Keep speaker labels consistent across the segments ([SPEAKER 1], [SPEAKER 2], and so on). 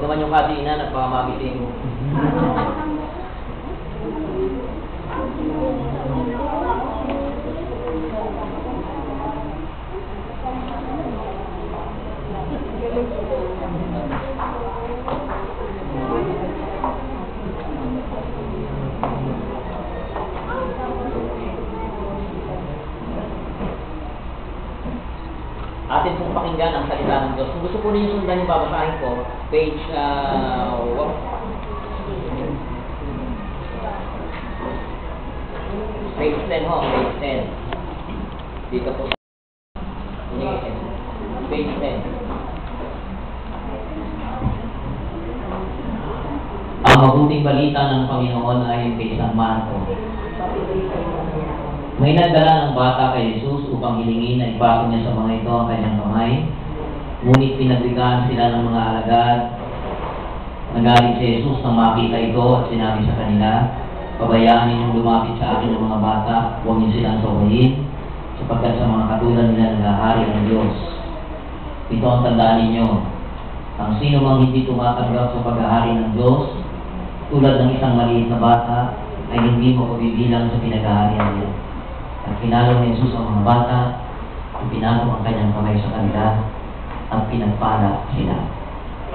[SPEAKER 1] Huwag naman yung kadinan at baka mabitin mo. Atin pong pakinggan ang salita ng Diyos. Kung gusto po ninyo sundan yung babasahin ko, page page 10 ho, page 10. Dito po. Page 10. Ang mabuting balita ng Panginoon ay kay San Marco. May nagdala ng bata kay Jesus upang hilingin na ipako niya sa mga ito ang kanyang kamay. Ngunit pinagbigaan sila ng mga alagad. Nagalit si Jesus nang makita ito at sinabi sa kanila, pabayaan ninyong lumapit sa akin ng mga bata, huwag niyo silang sawayin, sapagkat sa mga katulad nila naghahari ang Diyos. Ito ang tandaan ninyo, ang sino mang hindi tumatanggap sa paghahari ng Diyos, tulad ng isang maliit na bata, ay hindi mo pabibilang sa pinaghaharian niya. At kinalaw ni Jesus ang mga bata, ipinako ang kanyang kamay sa kanila, at pinagpala sila.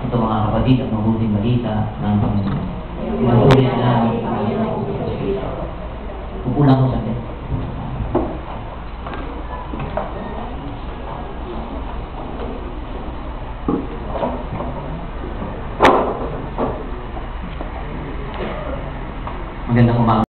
[SPEAKER 1] Ito mga kapatid, ang mabuting balita ng Panginoon. Pinatuloy namin ang Panginoon. Pupulang ko sa atin. Magandang umaga.